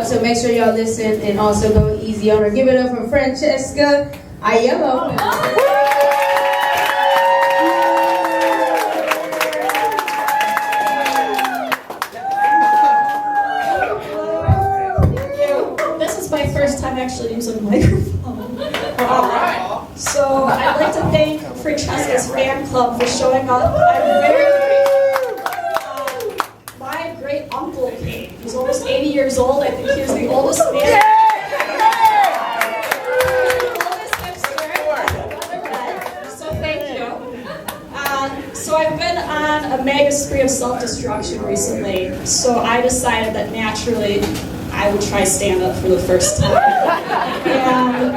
so make sure y'all listen and also go easy on her. Give it up for Francesca Aiello. This is my first time actually using a microphone. So I'd like to thank Francesca's fan club for showing up. I'm very my great uncle came. He's almost 80 years old. I think he was the oldest man. So thank you. So I've been on a mega spree of self-destruction recently. So I decided that naturally I would try stand-up for the first time. And,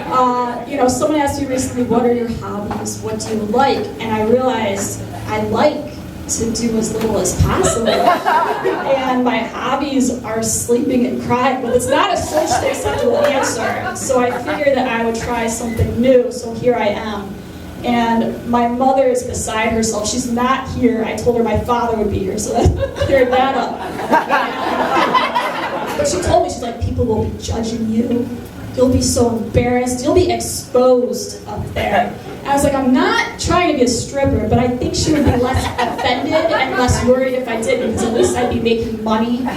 someone asked me recently, what are your hobbies? What do you like? And I realized I like to do as little as possible. And my hobbies are sleeping and crying, but it's not a socially acceptable answer. So I figured that I would try something new, so here I am. And my mother is beside herself. She's not here. I told her my father would be here, so that cleared that up. But she told me, she's like, people will be judging you. You'll be so embarrassed. You'll be exposed up there. And I was like, I'm not trying to be a stripper, but I think she would be less offended and less worried if I did, because at least I'd be making money. But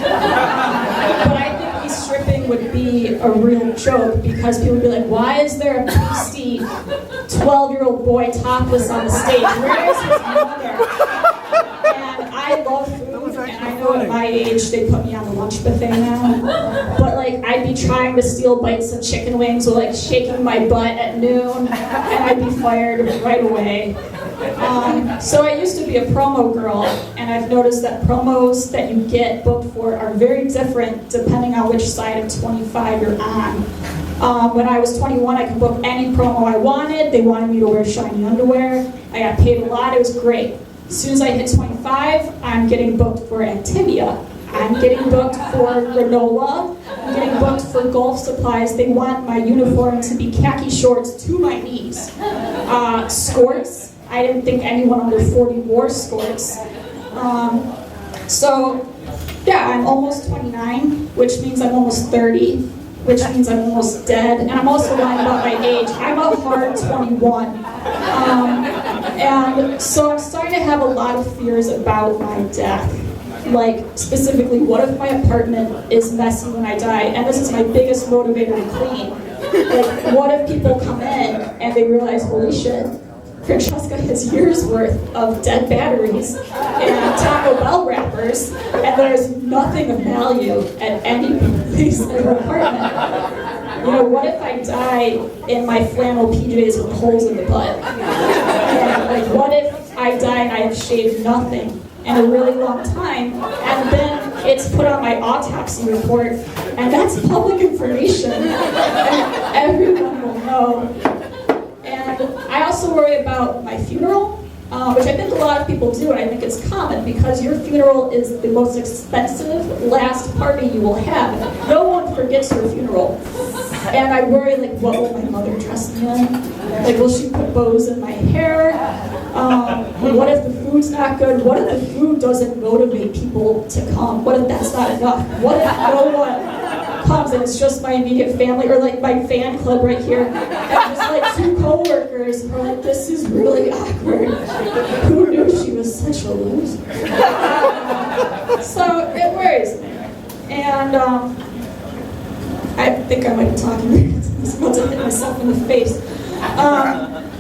I think stripping would be a real joke, because people would be like, why is there a pasty 12-year-old boy topless on the stage? Where is his mother? And I love food, and I know at my age they put me on the lunch buffet now. But I'd be trying to steal bites of chicken wings or shaking my butt at noon, and I'd be fired right away. So I used to be a promo girl, and I've noticed that promos that you get booked for are very different depending on which side of 25 you're on. When I was 21, I could book any promo I wanted. They wanted me to wear shiny underwear. I got paid a lot. It was great. As soon as I hit 25, I'm getting booked for Activia. I'm getting booked for granola. I'm getting booked for golf supplies. They want my uniform to be khaki shorts to my knees. Skirts. I didn't think anyone under 40 wore skirts. I'm almost 29, which means I'm almost 30, which means I'm almost dead. And I'm also lying about my age. I'm a hard 21. And so I'm starting to have a lot of fears about my death. Specifically, what if my apartment is messy when I die? And this is my biggest motivator to clean. What if people come in and they realize, holy shit, Francesca has years worth of dead batteries and Taco Bell wrappers, and there's nothing of value at any place in her apartment. What if I die in my flannel PJs with holes in the butt? And what if I die and I have shaved nothing in a really long time, and then it's put on my autopsy report, and that's public information, and everyone will know. And I also worry about my funeral, which I think a lot of people do, and I think it's common, because your funeral is the most expensive last party you will have. No one forgets your funeral. And I worry, what will my mother dress me in? Will she put bows in my hair? What if the food's not good? What if the food doesn't motivate people to come? What if that's not enough? What if no one comes and it's just my immediate family, or my fan club right here, and just 2 co-workers are this is really awkward. Who knew she was such a loser? So it worries me. And I think I might be talking I'm about to hit myself in the face.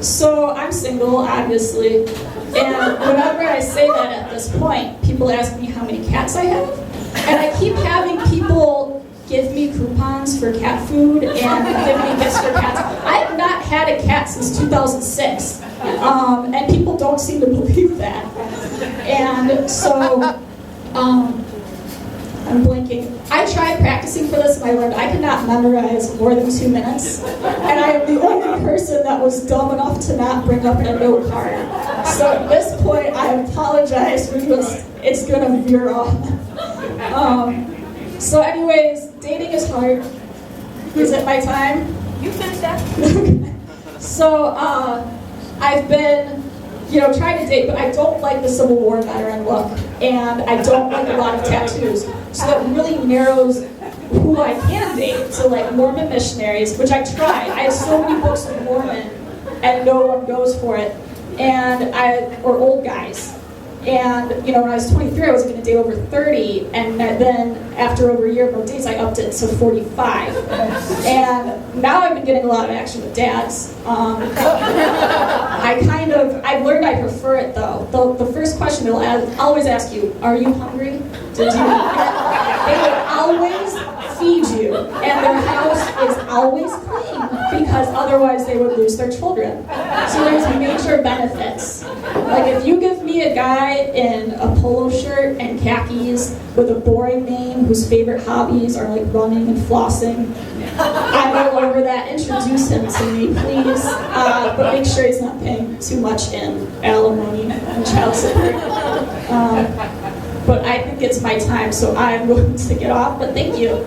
So I'm single, obviously, and whenever I say that at this point, people ask me how many cats I have, and I keep having people give me coupons for cat food and give me gifts for cats. I have not had a cat since 2006, and people don't seem to believe that. And so, I'm blinking. I tried practicing for this, and I learned I could not memorize more than 2 minutes, and I am the only person that was dumb enough to not bring up a note card. So at this point, I apologize because it's gonna veer off. So anyways, dating is hard. Is it my time? You finish that. So I've been, trying to date, but I don't like the Civil War veteran look, and I don't like a lot of tattoos. So that really narrows who I can date. So like Mormon missionaries, which I tried. I have so many books of Mormon, and no one goes for it. Or old guys. And when I was 23, I was going to date over 30, and then after over a year of no dates, I upped it to 45. And now I've been getting a lot of action with dads. I've learned I prefer it though. The first question they'll always ask you, are you hungry? Did you eat yet? They will always feed you, and their house is always clean because otherwise they would lose their children. So there's major benefits. Like if you give me a guy in a polo shirt and khakis with a boring name whose favorite hobbies are like running and flossing, I'm all over that. Introduce him to me, please. But make sure he's not paying too much in alimony and child support. But I think it's my time, so I'm going to get off. But thank you.